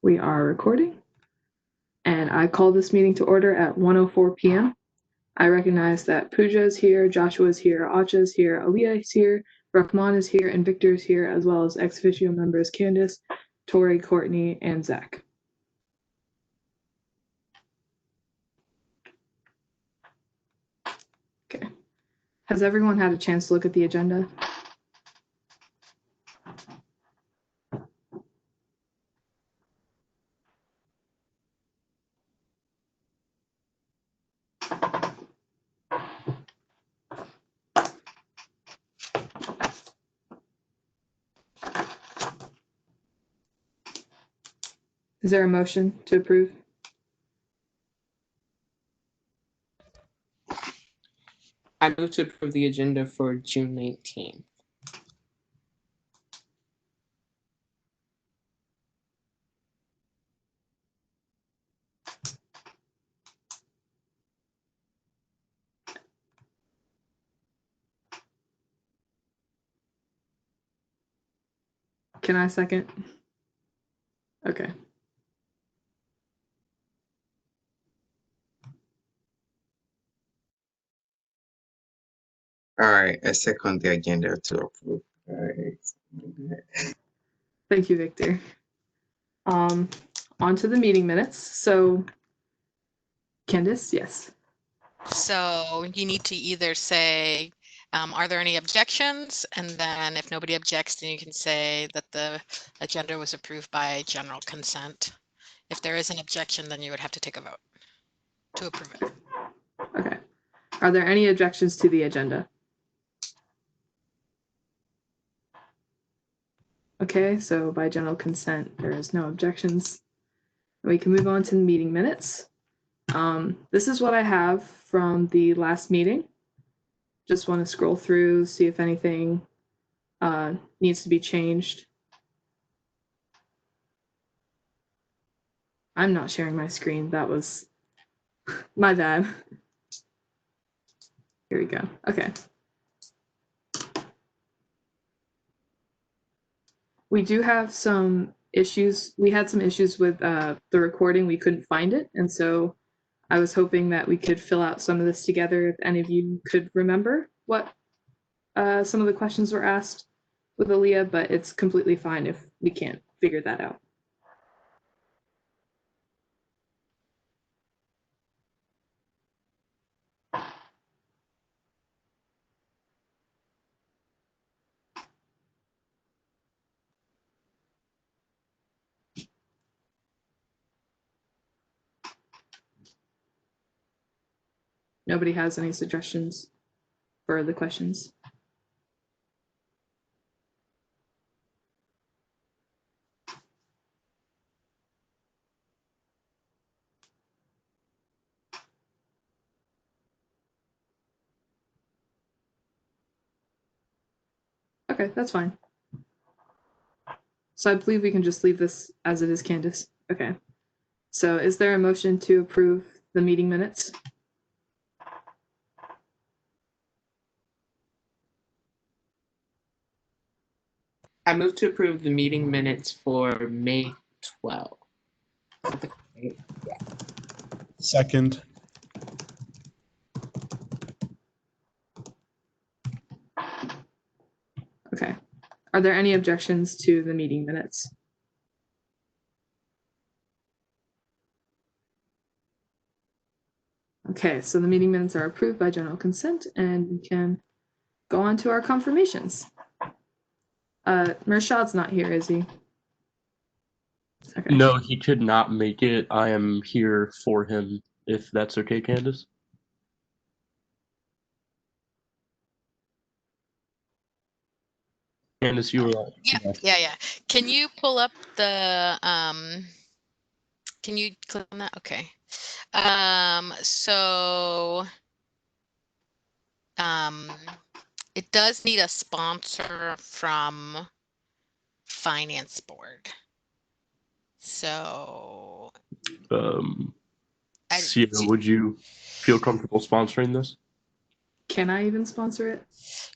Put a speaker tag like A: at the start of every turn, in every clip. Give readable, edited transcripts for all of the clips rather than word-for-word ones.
A: We are recording, and I call this meeting to order at 1:04 p.m. I recognize that Pooja is here, Joshua is here, Acha is here, Aaliyah is here, Rahman is here, and Victor is here, as well as ex officio members Candace, Tori, Courtney, and Zach. Okay. Has everyone had a chance to look at the agenda? Is there a motion to approve?
B: I move to approve the agenda for June 19th.
A: Can I second? Okay.
C: All right, I second the agenda to approve. All right.
A: Thank you, Victor. On to the meeting minutes. So, Candace, yes.
D: So you need to either say, are there any objections? And then if nobody objects, then you can say that the agenda was approved by general consent. If there is an objection, then you would have to take a vote to approve it.
A: Okay. Are there any objections to the agenda? Okay, so by general consent, there is no objections. We can move on to the meeting minutes. This is what I have from the last meeting. Just want to scroll through, see if anything needs to be changed. I'm not sharing my screen. That was my bad. Here we go. Okay. We do have some issues. We had some issues with the recording. We couldn't find it. And so I was hoping that we could fill out some of this together. If any of you could remember what some of the questions were asked with Aaliyah, but it's completely fine if we can't figure that out. Nobody has any suggestions for the questions? Okay, that's fine. So I believe we can just leave this as it is, Candace. Okay. So is there a motion to approve the meeting minutes?
B: I move to approve the meeting minutes for May 12th.
E: Second.
A: Okay. Are there any objections to the meeting minutes? Okay, so the meeting minutes are approved by general consent, and we can go on to our confirmations. Mershad's not here, is he?
E: Okay. No, he could not make it. I am here for him, if that's okay, Candace. Candace, you were.
D: Yeah. Can you pull up the can you click on that? Okay. So it does need a sponsor from finance board. So
E: Sierra, would you feel comfortable sponsoring this?
A: Can I even sponsor it?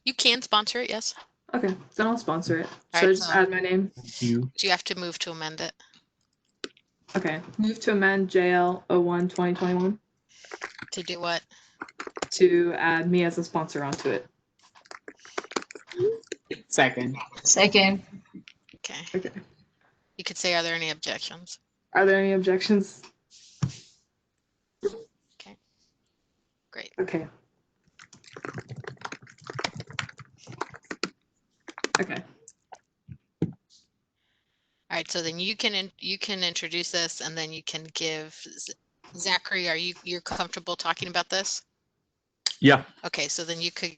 D: You can sponsor it, yes.
A: Okay, then I'll sponsor it.
D: All
A: So
D: right,
A: just add my name.
E: You.
D: Do you have to move to amend it?
A: Okay, move to amend JL 01-2021
D: To do what?
A: to add me as a sponsor onto it.
B: Second.
F: Second.
D: Okay.
A: Okay.
D: You could say, are there any objections?
A: Are there any objections?
D: Great.
A: Okay. Okay.
D: All right, so then you can introduce this, and then you can give Zachary. You're comfortable talking about this?
E: Yeah.
D: Okay, so then you could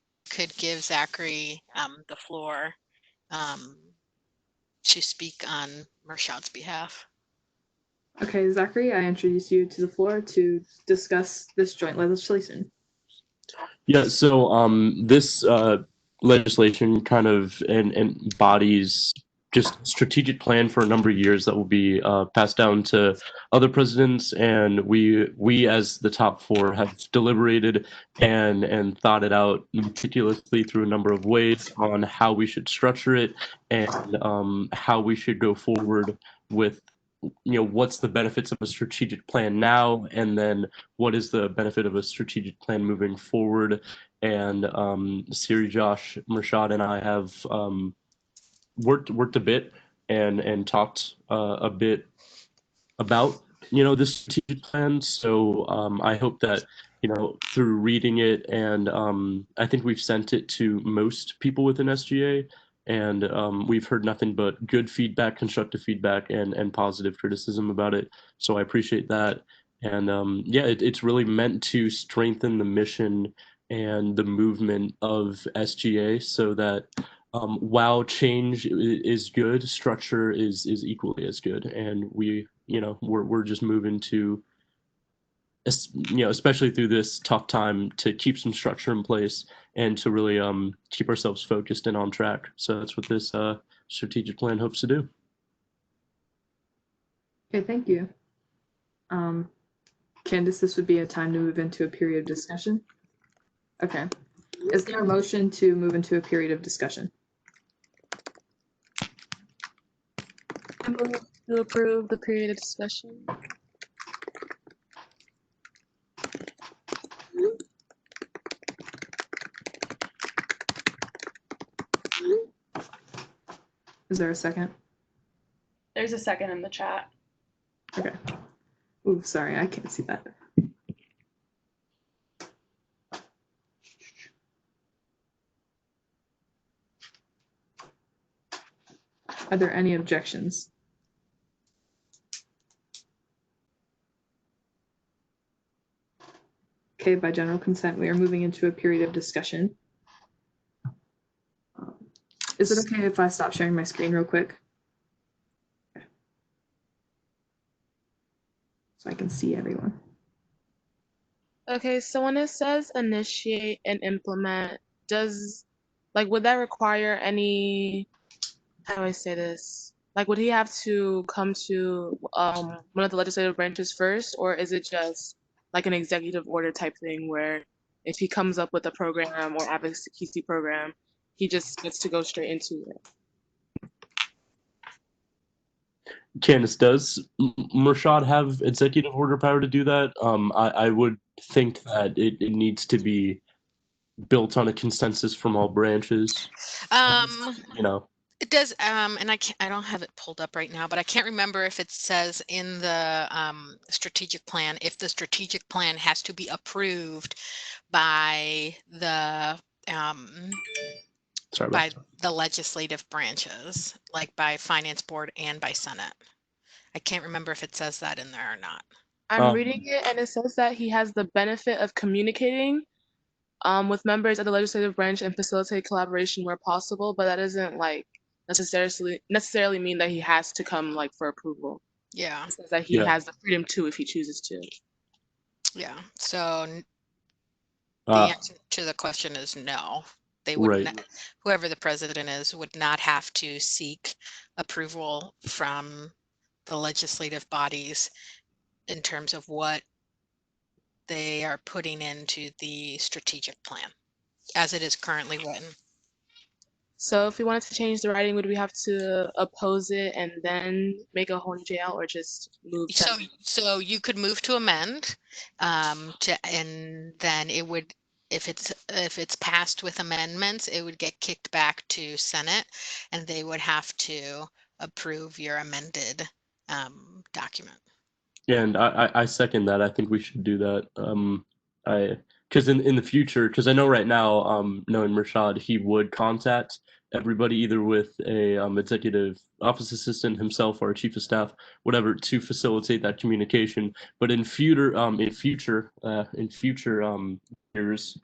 D: give Zachary the floor to speak on Mershad's behalf.
A: Okay, Zachary, I introduce you to the floor to discuss this joint legislation.
E: Yeah, so this legislation kind of embodies just strategic plan for a number of years that will be passed down to other presidents, and we as the top four have deliberated and thought it out meticulously through a number of ways on how we should structure it and how we should go forward with what's the benefits of a strategic plan now, and then what is the benefit of a strategic plan moving forward. And Siri, Josh, Mershad, and I have worked a bit and talked a bit about this strategic plan. So I hope that through reading it, and I think we've sent it to most people within SGA, and we've heard nothing but good feedback, constructive feedback, and positive criticism about it. So I appreciate that. And yeah, it's really meant to strengthen the mission and the movement of SGA, so that while change is good, structure is equally as good. And we're just moving to, especially through this tough time, to keep some structure in place and to really keep ourselves focused and on track. So that's what this strategic plan hopes to do.
A: Okay, thank you. Candace, this would be a time to move into a period of discussion. Okay. Is there a motion to move into a period of discussion?
G: I move to approve the period of discussion.
A: Is there a second?
G: There's a second in the chat.
A: Okay. Ooh, sorry, I can't see that. Are there any objections? Okay, by general consent, we are moving into a period of discussion. Is it okay if I stop sharing my screen real quick? Okay. So I can see everyone.
G: Okay, so when it says initiate and implement, would that require any, how do I say this? Like, would he have to come to one of the legislative branches first, or is it just like an executive order type thing where if he comes up with a program or advocacy program, he just gets to go straight into it?
E: Candace, does Mershad have executive order power to do that? I would think that it needs to be built on a consensus from all branches.
D: It does, and I don't have it pulled up right now, but I can't remember if it says in the strategic plan if the strategic plan has to be approved by the legislative branches, like by finance board and by Senate. I can't remember if it says that in there or not.
G: I'm reading it, and it says that he has the benefit of communicating with members of the legislative branch and facilitate collaboration where possible, but that doesn't like necessarily mean that he has to come for approval.
D: Yeah.
G: It says that he has the freedom to if he chooses to.
D: Yeah. So the answer to the question is no. They would not, whoever the president is would not have to seek approval from the legislative bodies in terms of what they are putting into the strategic plan as it is currently written.
G: So if we wanted to change the writing, would we have to oppose it and then make a whole new JL, or just move
D: So,
G: that?
D: so you could move to amend, and then it would, if it's passed with amendments, it would get kicked back to Senate, and they would have to approve your amended document.
E: Yeah, and I second that. I think we should do that. Because in the future, because I know right now, knowing Rashad, he would contact everybody either with a executive office assistant himself or a chief of staff, whatever, to facilitate that communication. But in future years,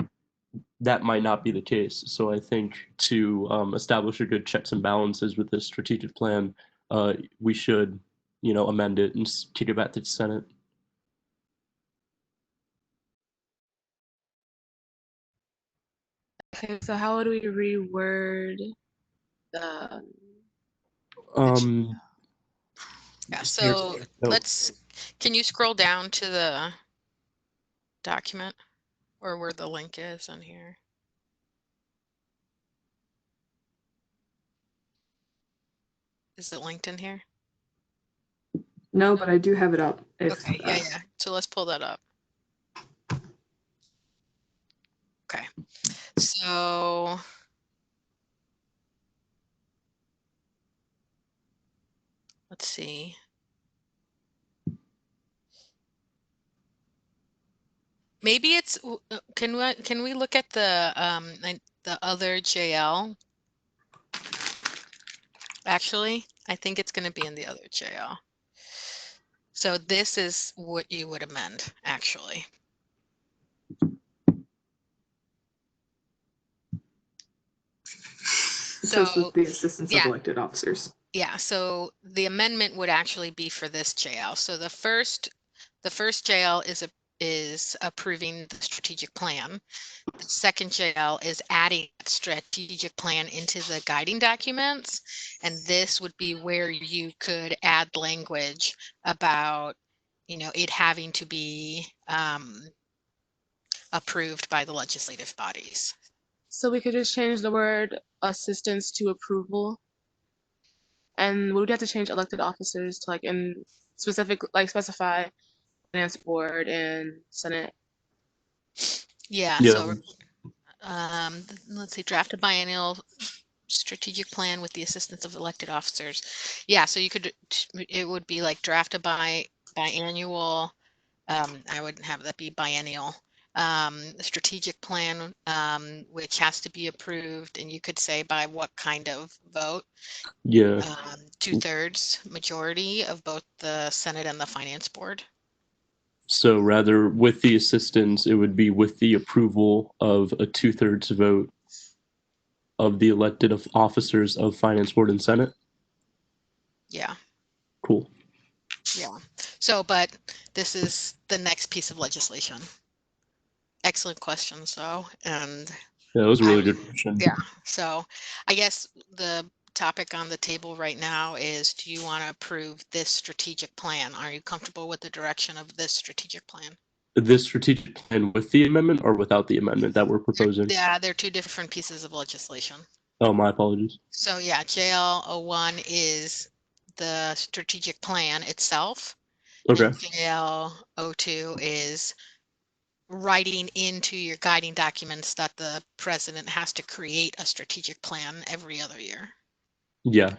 E: that might not be the case. So I think to establish a good checks and balances with this strategic plan, we should, amend it and kick it back to the Senate.
G: Okay, so how would we reword the?
E: Um,
D: Yeah,
E: here-
D: so
E: no,
D: can you scroll down to the document or where the link is on here? Is it linked in here?
A: No, but I do have it up. If
D: Okay, yeah. So let's pull that up. Okay, so let's see. Maybe it's, can we look at the other JL? Actually, I think it's going to be in the other JL. So this is what you would amend, actually.
A: it says
D: So
A: with the assistance of
D: yeah,
A: elected officers.
D: yeah. So the amendment would actually be for this JL. So the first JL is approving the strategic plan. The second JL is adding strategic plan into the guiding documents. And this would be where you could add language about, it having to be approved by the legislative bodies.
G: So we could just change the word assistance to approval. And would we have to change elected officers to in specific, specify finance board and Senate?
D: Yeah.
E: Yeah.
D: So let's see, draft a biennial strategic plan with the assistance of elected officers. Yeah, so you could, it would be like draft a biannual, I wouldn't have that be biennial, strategic plan, which has to be approved, and you could say by what kind of vote.
E: Yeah.
D: 2/3 majority of both the Senate and the Finance Board.
E: So rather with the assistance, it would be with the approval of a 2/3 vote of the elected officers of Finance Board and Senate.
D: Yeah.
E: Cool.
D: Yeah. So, but this is the next piece of legislation. Excellent question, so, and
E: Yeah, that was a really good question.
D: yeah, so I guess the topic on the table right now is, do you want to approve this strategic plan? Are you comfortable with the direction of this strategic plan?
E: This strategic plan with the amendment or without the amendment that we're proposing?
D: Yeah, they're two different pieces of legislation.
E: Oh, my apologies.
D: So yeah, JL 01 is the strategic plan itself.
E: Okay.
D: And JL 02 is writing into your guiding documents that the president has to create a strategic plan every other year.
E: Yeah.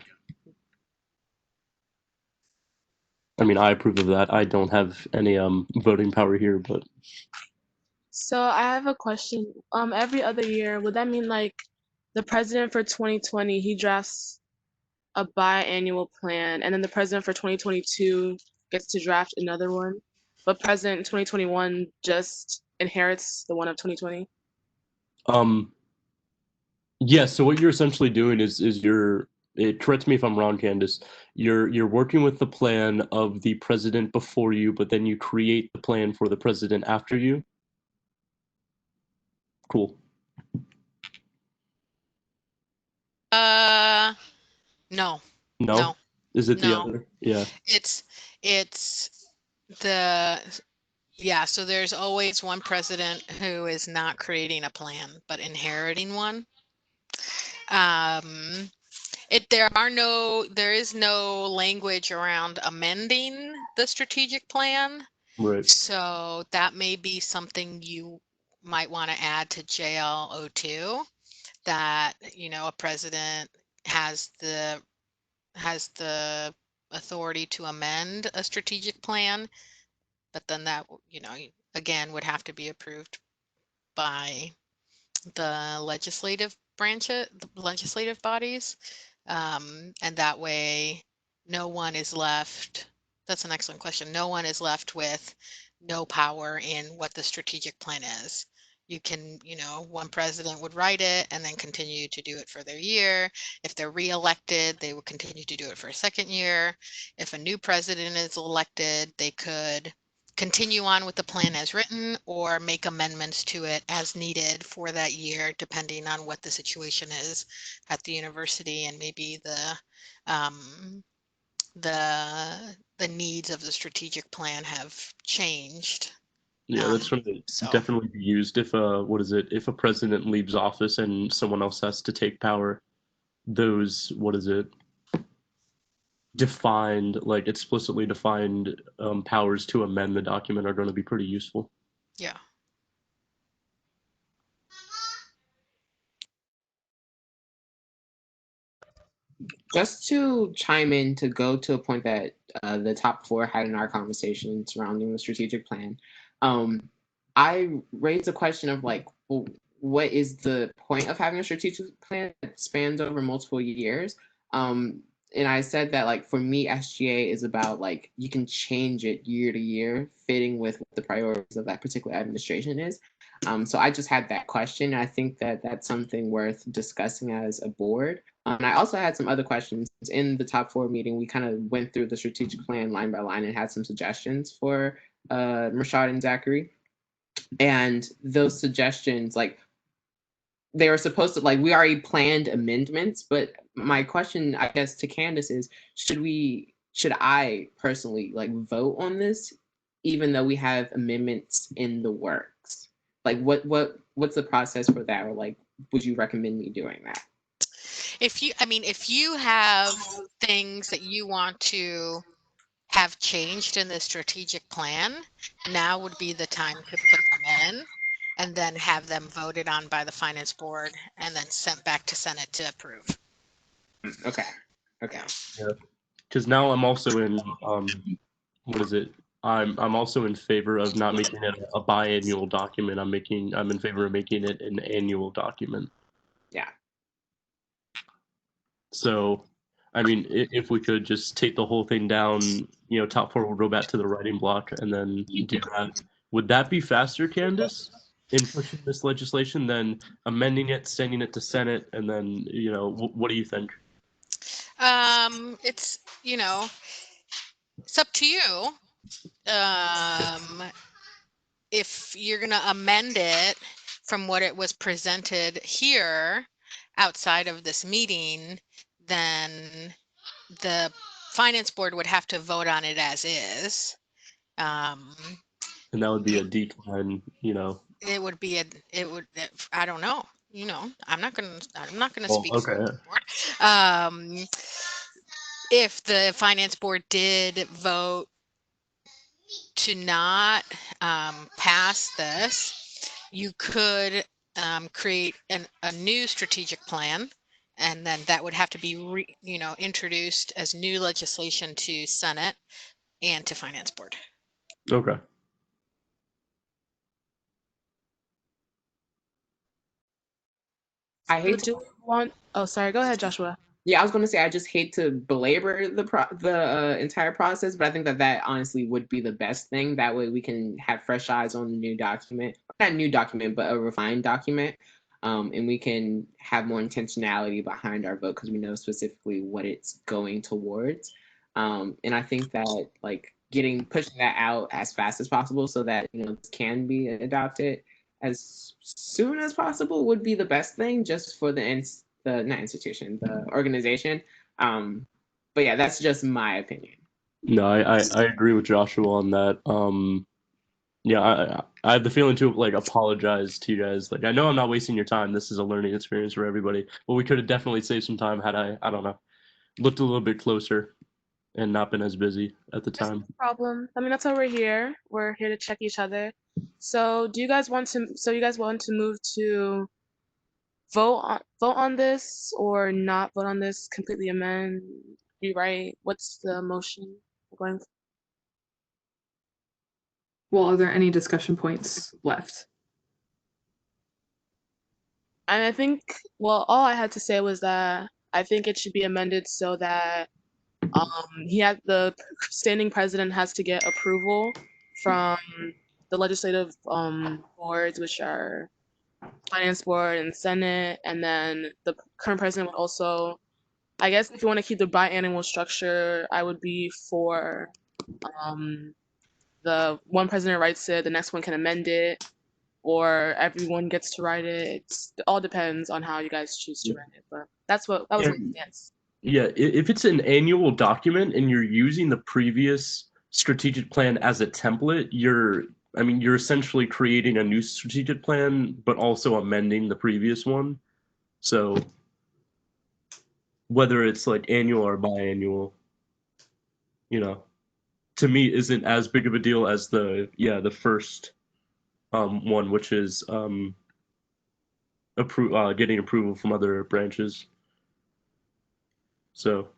E: I mean, I approve of that. I don't have any voting power here, but
G: So I have a question. Every other year, would that mean the president for 2020, he drafts a biannual plan, and then the president for 2022 gets to draft another one, but president in 2021 just inherits the one of 2020?
E: yeah, so what you're essentially doing is correct me if I'm wrong, Candace, you're working with the plan of the president before you, but then you create the plan for the president after you. Cool.
D: No.
E: No?
D: No.
E: Is it the
D: No.
E: other? Yeah.
D: It's the, yeah, so there's always one president who is not creating a plan, but inheriting one. There is no language around amending the strategic plan.
E: Right.
D: So that may be something you might want to add to JL02, that, a president has the authority to amend a strategic plan, but then that, again, would have to be approved by the legislative bodies. And that way, no one is left. That's an excellent question. No one is left with no power in what the strategic plan is. You can, one president would write it and then continue to do it for their year. If they're reelected, they would continue to do it for a second year. If a new president is elected, they could continue on with the plan as written or make amendments to it as needed for that year, depending on what the situation is at the university and maybe um, the needs of the strategic plan have changed.
E: Yeah, that's going to
D: So
E: definitely be used if if a president leaves office and someone else has to take power. Those defined, like explicitly defined powers to amend the document are going to be pretty useful.
D: yeah.
B: Just to chime in to go to a point that the top four had in our conversation surrounding the strategic plan, I raised a question of like, well, what is the point of having a strategic plan that spans over multiple years? And I said that like for me, SGA is about like you can change it year to year, fitting with what the priorities of that particular administration is. So I just had that question. I think that that's something worth discussing as a board. And I also had some other questions. In the top four meeting, we kind of went through the strategic plan line by line and had some suggestions for Rashad and Zachary. And those suggestions, like, they were supposed to, like, we already planned amendments, but my question, I guess, to Candace is, should I personally, like, vote on this, even though we have amendments in the works? Like, what's the process for that? Or, like, would you recommend me doing that?
D: If you have things that you want to have changed in the strategic plan, now would be the time to put them in and then have them voted on by the finance board and then sent back to Senate to approve.
B: Okay.
E: Yeah, because now I'm also in I'm also in favor of not making it a biannual document. I'm in favor of making it an annual document.
B: Yeah.
E: So, I mean, if we could just take the whole thing down, top four will go back to the writing block and then do that. Would that be faster, Candace, in pushing this legislation than amending it, sending it to Senate, and then, what do you think?
D: It's up to you. If you're going to amend it from what it was presented here outside of this meeting, then the finance board would have to vote on it as is.
E: And that would be a decline,
D: It would be I don't know, I'm not gonna
E: Well,
D: speak for
E: okay.
D: the board. If the finance board did vote to not pass this, you could create a new strategic plan, and then that would have to be introduced as new legislation to Senate and to finance board.
E: Okay.
B: I hate
G: Do we want? Oh, sorry. Go ahead, Joshua.
B: Yeah, I was going to say I just hate to belabor the entire process, but I think that honestly would be the best thing. That way we can have fresh eyes on the new document, not a new document, but a refined document, and we can have more intentionality behind our vote because we know specifically what it's going towards. And I think that like pushing that out as fast as possible so that this can be adopted as soon as possible would be the best thing, just for the not institution, the organization. But yeah, that's just my opinion.
E: No, I agree with Joshua on that. yeah, I have the feeling to like apologize to you guys. Like I know I'm not wasting your time. This is a learning experience for everybody. But we could have definitely saved some time had I don't know, looked a little bit closer and not been as busy at the
G: There's no
E: time.
G: problem. I mean, that's why we're here. We're here to check each other. So, do you guys want to? So, you guys want to move to vote on this or not vote on this? Completely amend, rewrite. What's the motion we're going?
A: Well, are there any discussion points left?
G: And I think, well, all I had to say was that I think it should be amended so that the standing president has to get approval from the legislative boards, which are finance board and senate, and then the current president would also, I guess, if you want to keep the biannual structure, I would be for the one president writes it, the next one can amend it, or everyone gets to write it. It all depends on how you guys choose to write it, but that was my
E: And
G: stance.
E: yeah, if it's an annual document and you're using the previous strategic plan as a template, you're essentially creating a new strategic plan, but also amending the previous one. So whether it's like annual or biannual, you know, to me isn't as big of a deal as the first one, which is getting approval from other branches. So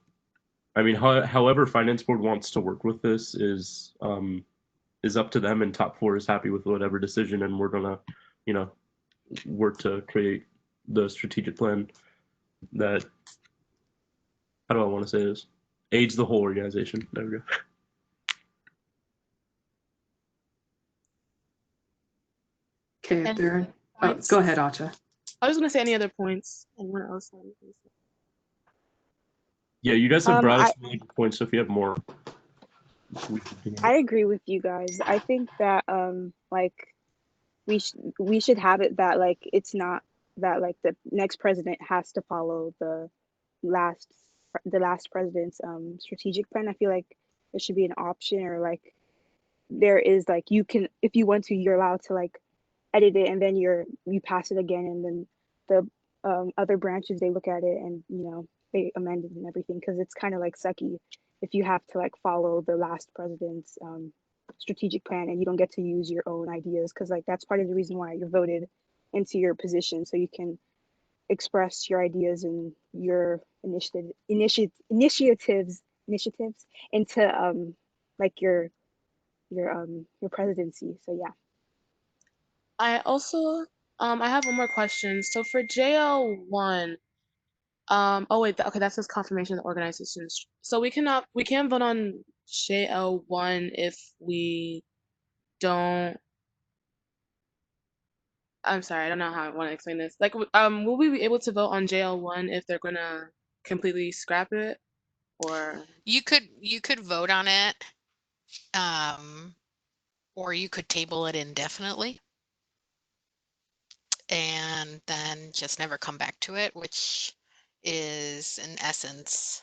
E: I mean, however finance board wants to work with this is up to them, and top four is happy with whatever decision, and we're gonna, you know, work to create the strategic plan that, how do I want to say this, aids the whole organization. There we go.
A: Okay, if
G: And
A: there are,
G: points?
A: go ahead, Acha.
G: I was gonna say any other points. Anyone else have anything to say?
E: Yeah, you guys have brought
F: I
E: us really good points. So if you have more, we can do
F: I
E: it.
F: agree with you guys. I think that like we should have it that like it's not that like the next president has to follow last the last president's strategic plan. I feel like there should be an option, or like there is, like, you can, if you want to, you're allowed to like edit it, and then you pass it again, and then the other branches, they look at it and they amend it and everything, because it's kind of like sucky if you have to like follow the last president's strategic plan and you don't get to use your own ideas, because like that's part of the reason why you're voted into your position, so you can express your ideas and your initiatives into like your presidency. So yeah.
G: I also I have one more question. So for JL1, oh wait, okay, that says confirmation of the organizations. So we can't vote on JL1 if we don't. I'm sorry, I don't know how I want to explain this. Like, will we be able to vote on JL1 if they're gonna completely scrap it, or?
D: You could vote on it, or you could table it indefinitely and then just never come back to it, which is in essence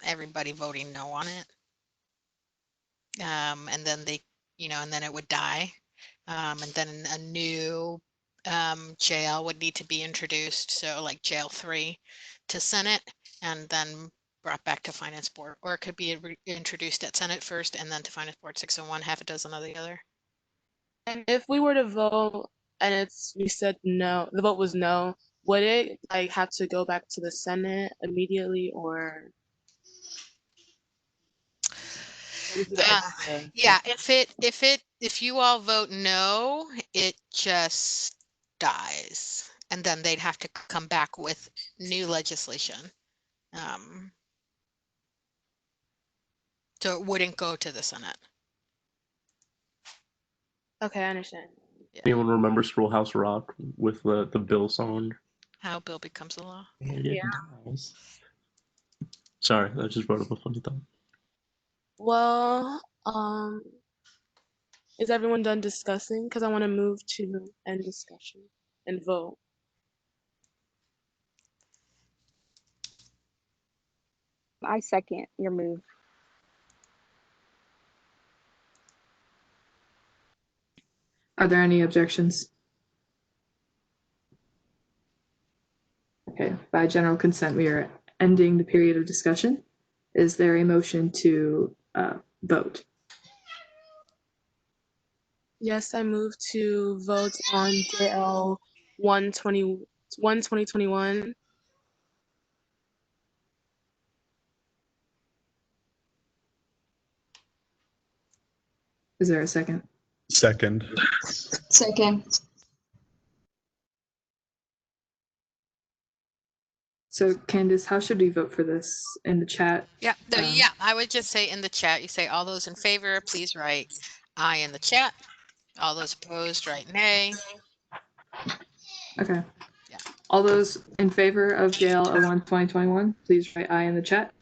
D: everybody voting no on it. And then and then it would die. And then a new jail would need to be introduced. So like jail 3 to Senate, and then brought back to Finance Board, or it could be introduced at Senate first and then to Finance Board 601, half a dozen of the other.
G: And if we were to vote and we said no, the vote was no, would it like have to go back to the Senate immediately, or?
D: Yeah, if you all vote no, it just dies, and then they'd have to come back with new legislation. So it wouldn't go to the Senate.
G: Okay, I understand.
E: Anyone remember Schoolhouse Rock with the Bill song?
D: How bill becomes a law.
G: Yeah.
E: Sorry, that just brought up a funny thought.
G: Well, is everyone done discussing? Because I want to move to end discussion and vote.
F: I second your move.
A: Are there any objections? Okay, by general consent, we are ending the period of discussion. Is there a motion to vote?
G: Yes, I move to vote on JL 2021.
A: Is there a second?
H: Second.
I: Second.
A: So Candace, how should we vote for this in the chat?
D: Yeah, I would just say in the chat, you say all those in favor, please write aye in the chat. All those opposed, write nay.
A: Okay.
D: Yeah.
A: All those in favor of JL 2021, please write aye in the chat.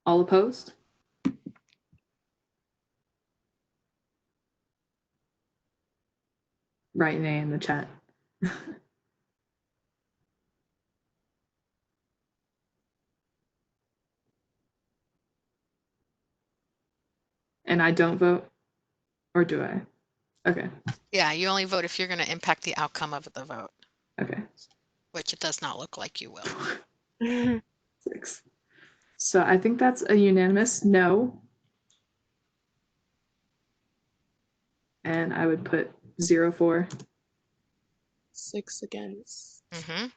A: All opposed? Write nay in the chat. And I don't vote? Or do I? Okay.
D: Yeah, you only vote if you're going to impact the outcome of the vote,
A: Okay.
D: which it does not look like you will.
A: 6. So I think that's a unanimous no. And I would put 0 for.
G: 6 against.
D: Mm-hmm.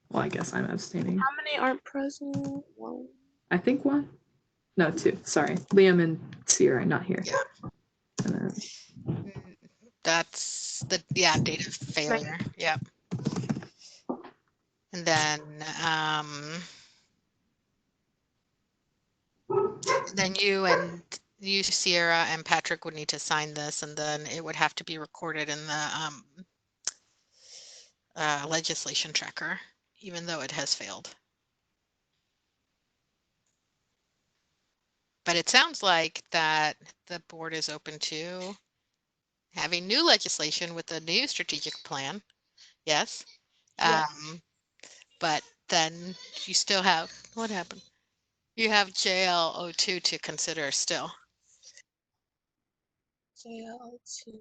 A: Well, I guess I'm abstaining.
G: How many aren't present? 1.
A: I think 1. No, 2. Sorry. Liam and Sierra are not here.
D: Yeah.
A: And then,
D: That's the data failure. Yep. And then you, Sierra, and Patrick would need to sign this, and then it would have to be recorded in the legislation tracker, even though it has failed. But it sounds like that the board is open to having new legislation with a new strategic plan. Yes. But then you still have, what happened? You have JL02 to consider still.
G: JL2.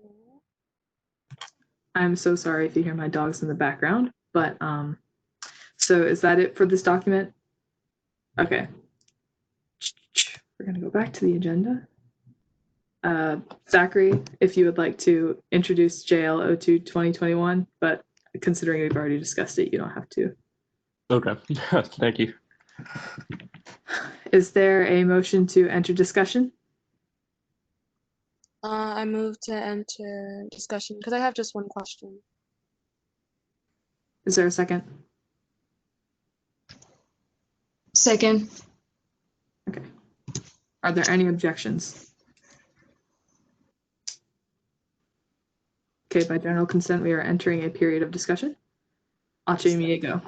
A: I'm so sorry if you hear my dogs in the background, but so is that it for this document? Okay. We're gonna go back to the agenda. Zachary, if you would like to introduce JL02 2021, but considering we've already discussed it, you don't have to.
E: Okay, thank you.
A: Is there a motion to enter discussion?
G: I move to enter discussion because I have just one question.
A: Is there a second?
I: Second.
A: Okay. Are there any objections? Okay, by general consent, we are entering a period of discussion. Ache, go.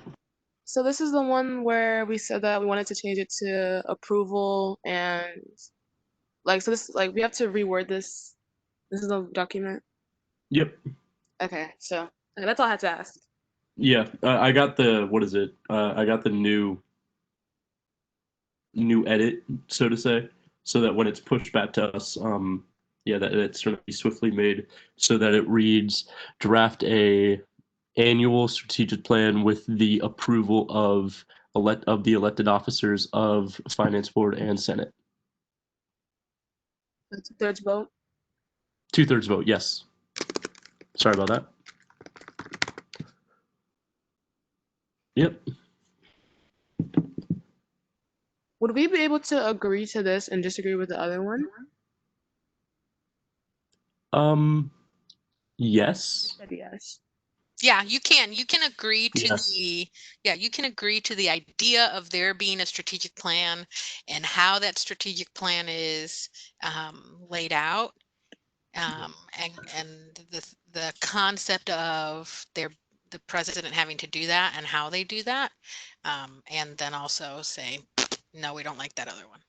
G: So this is the one where we said that we wanted to change it to approval and so this we have to reword this. This is the document.
E: Yep.
G: Okay, so that's all I had to ask.
E: Yeah, I got the, what is it? I got the new edit, so to say, so that when it's pushed back to us, that it's going to be swiftly made so that it reads draft a annual strategic plan with the approval of the elected officers of Finance Board and Senate.
G: That's a third vote.
E: 2/3 vote, yes. Sorry about that. Yep.
G: Would we be able to agree to this and disagree with the other one?
E: Yes.
G: Said yes.
D: Yeah, you can agree to
E: Yes.
D: you can agree to the idea of there being a strategic plan and how that strategic plan is laid out, and the concept of the president having to do that and how they do that, and then also say, no, we don't like that other one.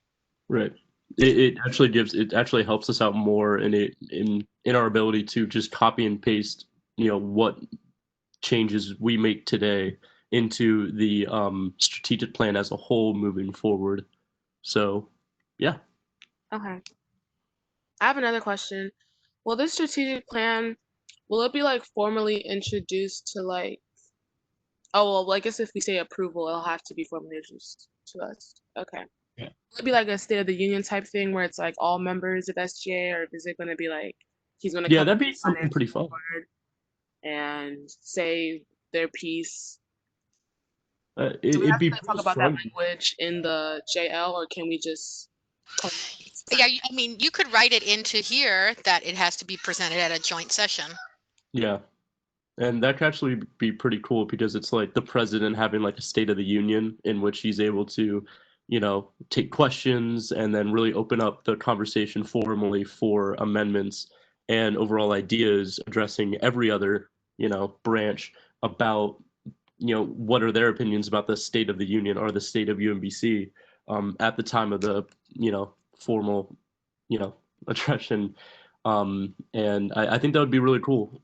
E: Right. It actually helps us out more in our ability to just copy and paste, what changes we make today into the strategic plan as a whole moving forward. So, yeah.
G: Okay. I have another question. Will this strategic plan, will it be like formally introduced to like, oh, well, I guess if we say approval, it'll have to be formally introduced to us. Okay.
E: Yeah.
G: Will it be like a State of the Union type thing where it's like all members of SGA, or is it going to be like he's going to
E: Yeah,
G: come
E: that'd
G: to
E: be
G: the
E: something
G: finance
E: pretty fun.
G: board and say their piece? Do we
E: It'd
G: have
E: be
G: to talk
E: pretty
G: about that
E: fun.
G: language in the JL, or can we just?
D: Yeah, I mean, you could write it into here that it has to be presented at a joint session.
E: Yeah. And that could actually be pretty cool because it's like the president having like a State of the Union in which he's able to, take questions and then really open up the conversation formally for amendments and overall ideas addressing every other, branch about, what are their opinions about the State of the Union or the state of UMBC at the time of the, formal, addressing. And I think that would be really cool,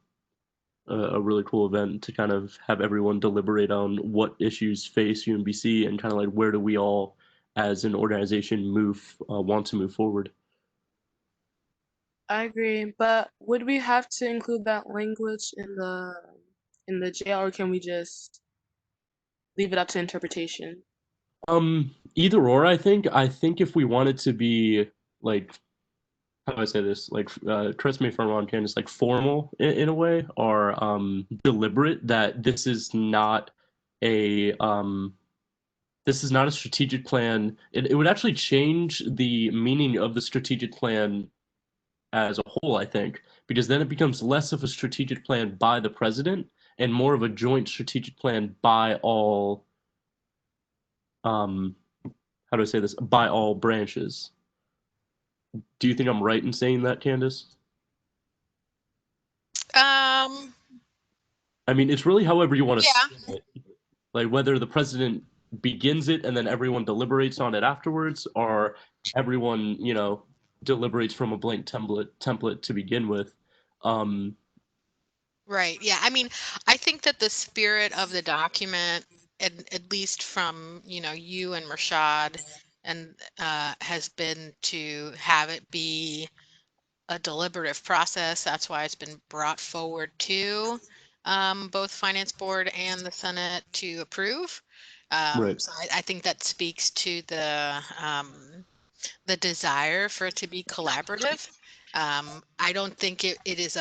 E: a really cool event to kind of have everyone deliberate on what issues face UMBC and kind of like where do we all as an organization want to move forward.
G: I agree, but would we have to include that language in the jail, or can we just leave it up to interpretation?
E: Either or, I think if we want it to be like, how do I say this, like, correct me if I'm wrong, Candace, like formal in a way, or deliberate, that a this is not a strategic plan. It would actually change the meaning of the strategic plan as a whole, I think, because then it becomes less of a strategic plan by the president and more of a joint strategic plan by all, um, how do I say this, by all branches. Do you think I'm right in saying that, Candace?
D: Um,
E: I mean, it's really however you want to
D: yeah.
E: spin it. Like whether the president begins it and then everyone deliberates on it afterwards, or everyone, deliberates from a blank template to begin with.
D: Right. Yeah. I mean, I think that the spirit of the document, at least from, you and Rashad, and has been to have it be a deliberative process. That's why it's been brought forward to both Finance Board and the Senate to approve.
E: Right.
D: So I think that speaks to the desire for it to be collaborative. I don't think it is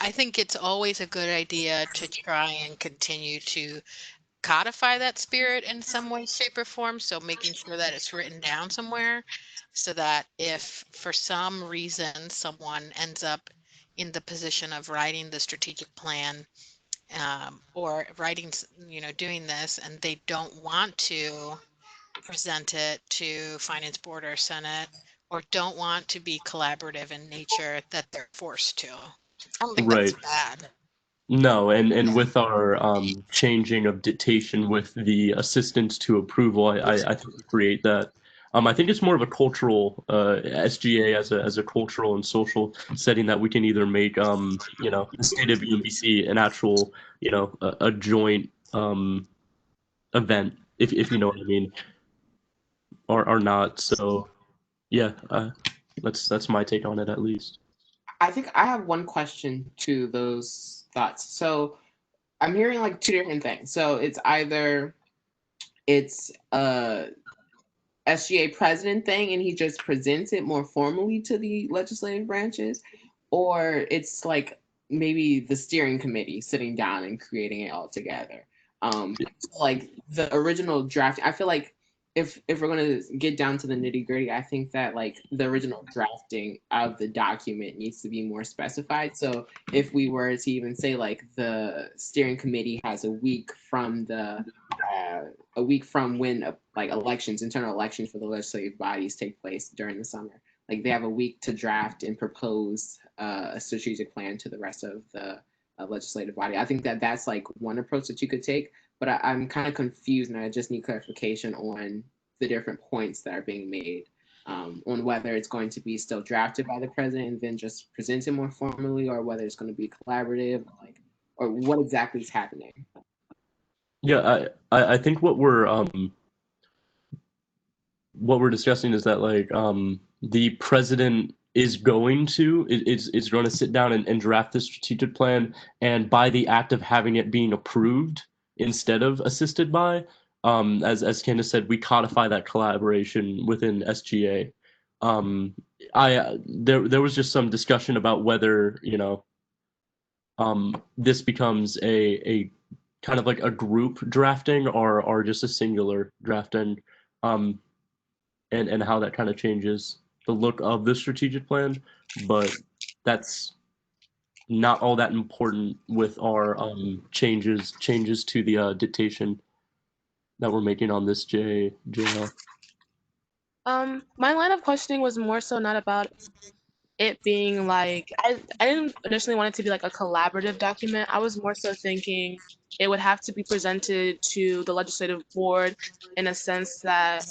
D: I think it's always a good idea to try and continue to codify that spirit in some way, shape, or form. So making sure that it's written down somewhere so that if for some reason someone ends up in the position of writing the strategic plan or writing, doing this and they don't want to present it to Finance Board or Senate or don't want to be collaborative in nature, that they're forced to. I don't think that's
E: Right.
D: bad.
E: No, and with our changing of dictation with the assistance to approval, I think we create that. I think it's more of a cultural SGA as a cultural and social setting that we can either make the state of UMBC an actual a joint event, if you know what I mean, or not. So yeah, that's my take on it at least.
B: I think I have one question to those thoughts. So I'm hearing like two different things. So it's either it's a SGA president thing and he just presents it more formally to the legislative branches, or it's like maybe the steering committee sitting down and creating it all together. Like the original draft, I feel like if we're gonna get down to the nitty gritty, I think that like the original drafting of the document needs to be more specified. So if we were to even say like the steering committee has a week from when like internal elections for the legislative bodies take place during the summer, like they have a week to draft and propose a strategic plan to the rest of the legislative body. I think that that's like one approach that you could take, but I'm kind of confused and I just need clarification on the different points that are being made, on whether it's going to be still drafted by the president and then just presented more formally, or whether it's going to be collaborative, like, or what exactly is happening.
E: Yeah, I think what we're discussing is that like the president is going to is going to sit down and draft the strategic plan, and by the act of having it being approved instead of assisted by, as Candace said, we codify that collaboration within SGA. There was just some discussion about whether this becomes a kind of like a group drafting or just a singular drafting. And how that kind of changes the look of the strategic plan, but that's not all that important with our changes to the dictation that we're making on this JL.
G: My line of questioning was more so not about it being like I didn't initially want it to be like a collaborative document. I was more so thinking it would have to be presented to the legislative board in a sense that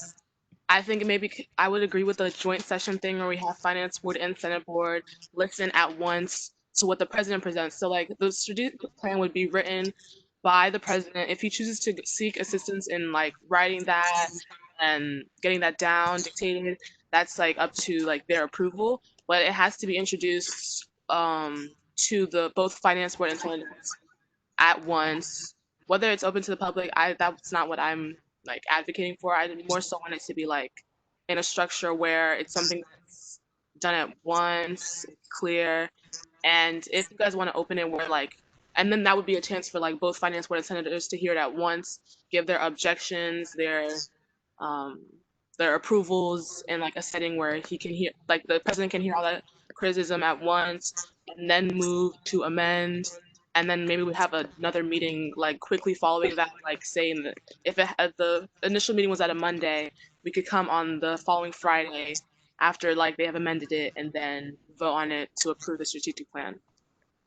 G: I think maybe I would agree with the joint session thing where we have finance board and senate board listen at once to what the president presents. So like the strategic plan would be written by the president if he chooses to seek assistance in like writing that and getting that down, dictated. That's like up to like their approval, but it has to be introduced to the both finance board and senate at once. Whether it's open to the public, that's not what I'm like advocating for. I more so want it to be like in a structure where it's something that's done at once, clear. And if you guys want to open it where like, and then that would be a chance for like both finance board and senators to hear it at once, give their objections, um their approvals in like a setting where he can hear, like the president can hear all that criticism at once, and then move to amend, and then maybe we have another meeting like quickly following that, like saying that if the initial meeting was at a Monday, we could come on the following Friday after like they have amended it and then vote on it to approve the strategic plan.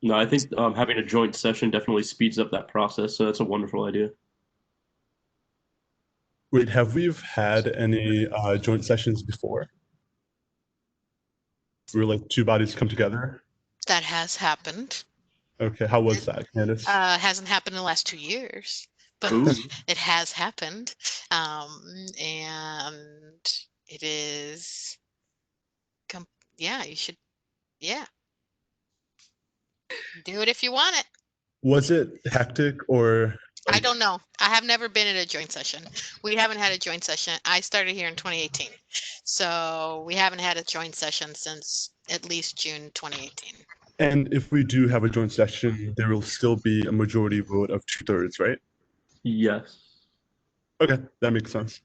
E: No, I think having a joint session definitely speeds up that process, so that's a wonderful idea.
H: Wait, have we had any joint sessions before? Where like two bodies come together?
D: That has happened.
H: Okay, how was that, Candace?
D: Hasn't happened in the last 2 years, but
E: Ooh.
D: it has happened. And it is, yeah, you should, yeah. Do it if you want it.
H: Was it hectic or?
D: I don't know. I have never been in a joint session. We haven't had a joint session. I started here in 2018. So we haven't had a joint session since at least June 2018.
H: And if we do have a joint session, there will still be a majority vote of 2/3, right?
E: Yes.
H: Okay, that makes sense.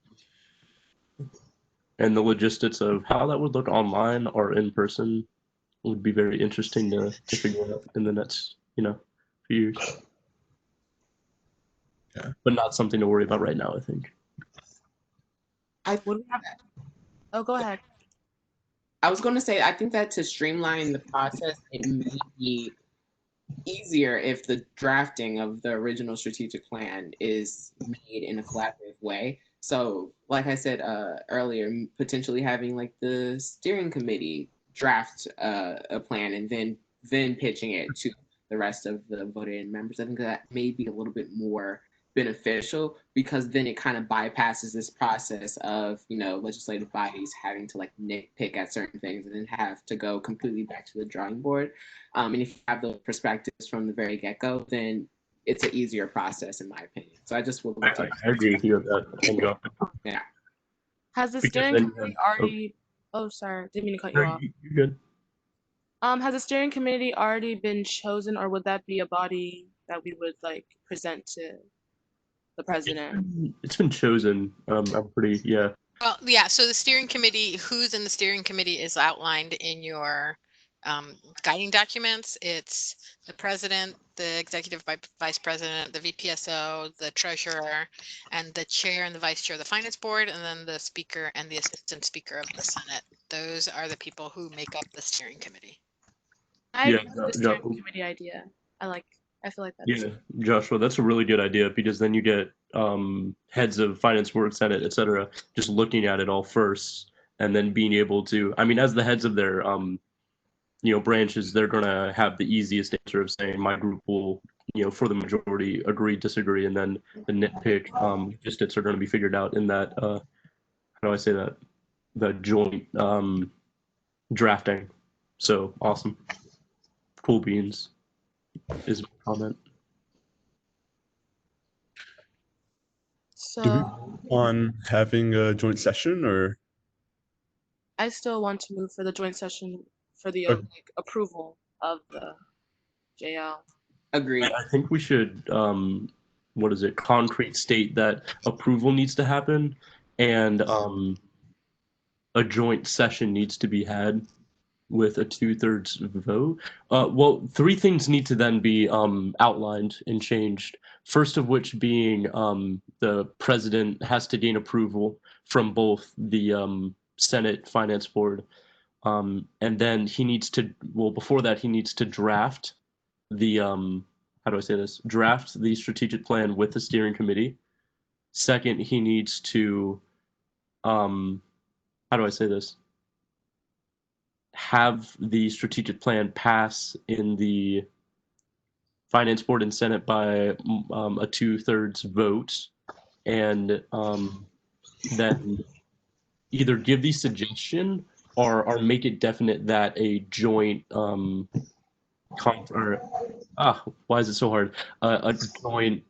E: And the logistics of how that would look online or in person would be very interesting to figure out in the next, few years.
H: Yeah.
E: But not something to worry about right now, I think.
G: Oh, go ahead.
B: I was going to say, I think that to streamline the process, it may be easier if the drafting of the original strategic plan is made in a collaborative way. So, like I said earlier, potentially having like the steering committee draft a plan and then pitching it to the rest of the voted members. I think that may be a little bit more beneficial because then it kind of bypasses this process of legislative bodies having to like nitpick at certain things and then have to go completely back to the drawing board. And if you have those perspectives from the very get-go, then it's an easier process in my opinion. So I just would like to
E: I agree with you on that.
B: Yeah.
G: Has the
E: Because
G: steering
E: then you
G: committee
E: have-
G: already? Oh, sorry, didn't mean to cut you off.
E: You're good.
G: Has the steering committee already been chosen, or would that be a body that we would like present to the president?
E: It's been chosen. I'm pretty, yeah.
D: Well, yeah, so the steering committee, who's in the steering committee is outlined in your guiding documents. It's the president, the executive vice president, the VPSO, the treasurer, and the chair and the vice chair of the finance board, and then the speaker and the assistant speaker of the Senate. Those are the people who make up the steering committee.
G: I
E: Yeah,
G: agree with the steering committee idea. I feel like that's
E: Joshua, that's a really good idea because then you get heads of finance board, Senate, etc., just looking at it all first and then being able to, as the heads of their branches, they're gonna have the easiest answer of saying my group will for the majority, agree, disagree, and then the nitpick logistics are going to be figured out in that, how do I say that, the joint drafting. So awesome. Cool beans is my comment.
H: Do we
G: So
H: on having a joint session or?
G: I still want to move for the joint session for the
H: Okay.
G: like, approval of the JL.
B: Agreed.
E: I think we should, what is it, concrete state that approval needs to happen and a joint session needs to be had with a 2/3 vote. Well, three things need to then be outlined and changed. First of which being the president has to gain approval from both the Senate Finance Board, and then he needs to. Well, before that, he needs to draft the how do I say this? Draft the strategic plan with the steering committee. Second, he needs to how do I say this? Have the strategic plan pass in the finance board and senate by a 2/3 vote, and then either give the suggestion or make it definite that a joint why is it so hard? A joint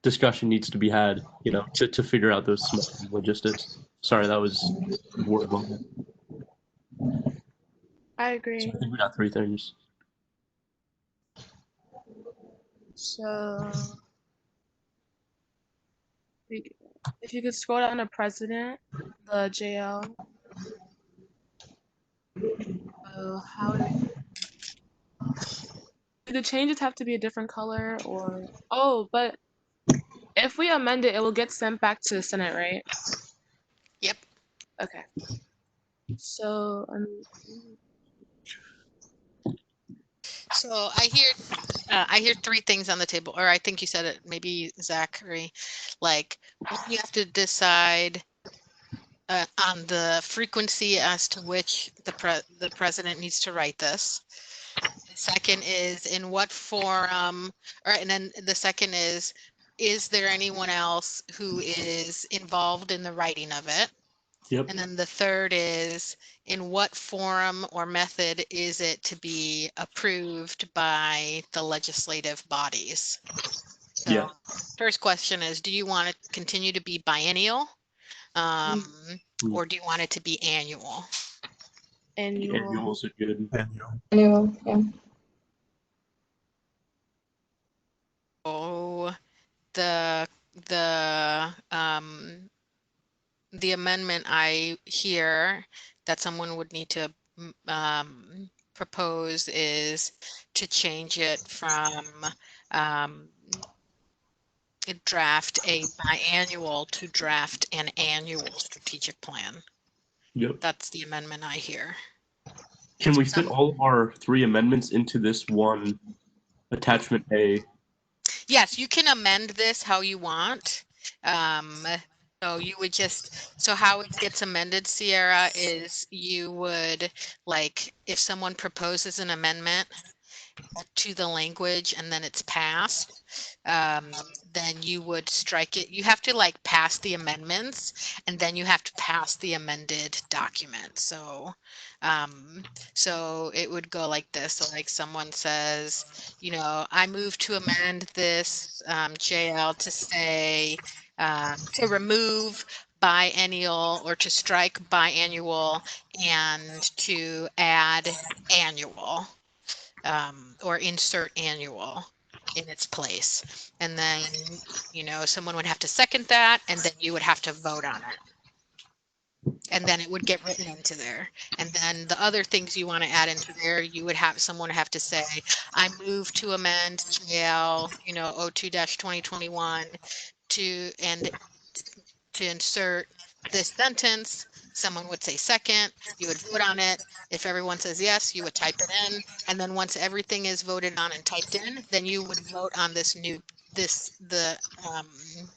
E: discussion needs to be had, to figure out those small logistics. Sorry, that was word vomit.
G: I
E: So
G: agree.
E: I think we got three things.
G: So if you could scroll down to president, the JL. How do the changes have to be a different color or but if we amend it, it will get sent back to the Senate, right?
D: Yep.
G: Okay. So
D: So I hear three things on the table, or I think you said it, maybe Zachary, like you have to decide on the frequency as to which the president needs to write this. The second is in what forum, and then the second is there anyone else who is involved in the writing of it?
E: Yep.
D: And then the third is in what forum or method is it to be approved by the legislative bodies? So
E: Yeah.
D: first question is, do you want it to continue to be biennial? Or do you want it to be annual?
E: Annuals are good.
I: Annual, yeah.
D: Oh, the amendment I hear that someone would need to propose is to change it from draft a biannual to draft an annual strategic plan.
E: Yep.
D: That's the amendment I hear.
E: Can we fit all of our three amendments into this one attachment A?
D: Yes, you can amend this how you want. So you would so how it gets amended, Sierra, is you would, like, if someone proposes an amendment to the language and then it's passed, then you would strike it. You have to like pass the amendments and then you have to pass the amended document. So it would go like this. So like someone says, I move to amend this JL to say to remove biennial or to strike biannual and to add annual, or insert annual in its place. And then, someone would have to second that and then you would have to vote on it. And then it would get written into there. And then the other things you want to add into there, you would have someone have to say, I move to amend JL, 02-2021 to insert this sentence. Someone would say second, you would vote on it. If everyone says yes, you would type it in. And then once everything is voted on and typed in, then you would vote on the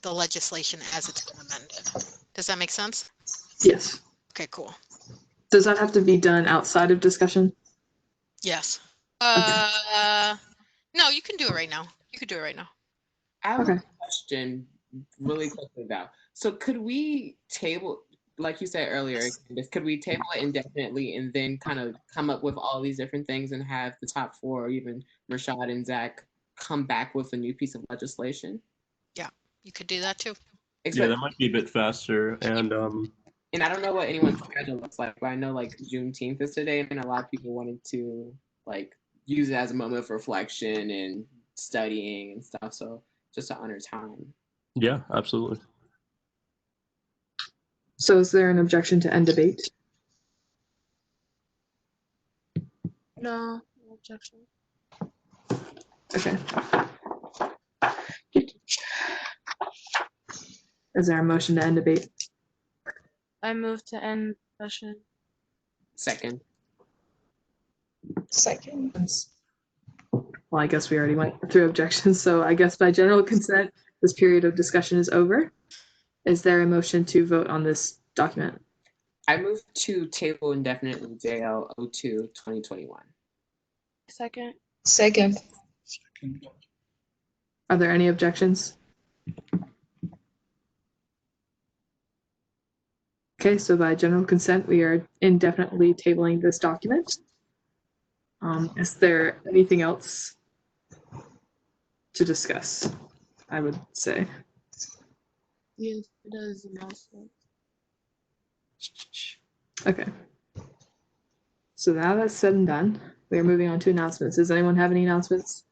D: legislation as it's been amended. Does that make sense?
A: Yes.
D: Okay, cool.
A: Does that have to be done outside of discussion?
D: Yes.
A: Okay.
D: No, you can do it right now. You could do it right now.
B: I have
A: Okay.
B: a question really quickly though. So could we table, like you said earlier, could we table it indefinitely and then kind of come up with all these different things and have the top four, or even Rashad and Zach, come back with a new piece of legislation?
D: Yeah, you could do that too.
E: Yeah, that might be a bit faster. And
B: And I don't know what anyone's schedule looks like, but I know like Juneteenth is today, and a lot of people wanted to like use it as a moment of reflection and studying and stuff. So just to honor time.
E: yeah, absolutely.
A: So is there an objection to end debate?
G: No, no objection.
A: Okay. Is there a motion to end debate?
G: I move to end session.
B: Second.
I: Second.
A: Well, I guess we already went through objections, so I guess by general consent, this period of discussion is over. Is there a motion to vote on this document?
B: I move to table indefinitely JL 02/2021.
G: Second.
I: Second.
A: Are there any objections? Okay, so by general consent, we are indefinitely tabling this document. Is there anything else to discuss? I would say.
G: Yes, it does announcement.
A: Okay. So now that's said and done, we are moving on to announcements. Does anyone have any announcements?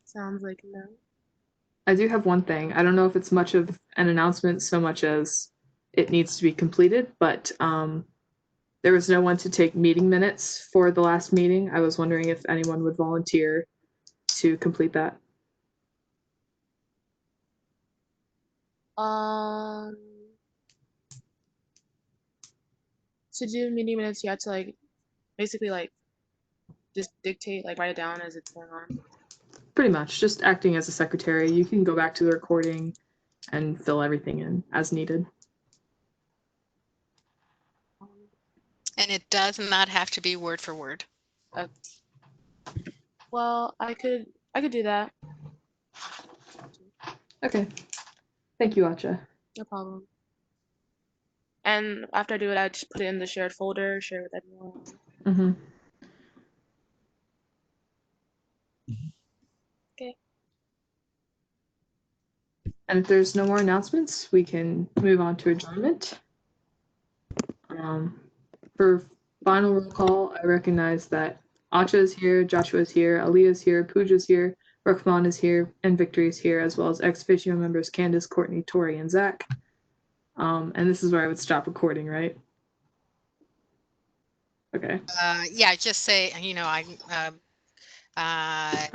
G: Sounds like no.
A: I do have one thing. I don't know if it's much of an announcement so much as it needs to be completed, but there was no one to take meeting minutes for the last meeting. I was wondering if anyone would volunteer to complete that.
G: To do meeting minutes, you have to like basically like just dictate, like write it down as it's going on.
A: Pretty much, just acting as a secretary. You can go back to the recording and fill everything in as needed.
D: And it does not have to be word for word.
G: Well, I could do that.
A: Okay. Thank you, Acha.
G: No problem. And after I do it, I just put it in the shared folder, share with everyone.
A: Mm-hmm.
G: Okay.
A: And if there's no more announcements, we can move on to adjournment. For final roll call, I recognize that Acha is here, Joshua is here, Aliyah is here, Pooja is here, Rahman is here, and Victory is here, as well as ex officio members Candace, Courtney, Tori, and Zach. And this is where I would stop recording, right? Okay.
D: Yeah, just say, you know, I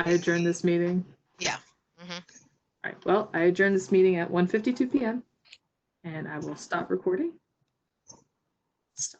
A: adjourn this meeting.
D: Yeah. Mm-hmm.
A: All right. Well, I adjourn this meeting at 1:52 p.m. and I will stop recording. Stop.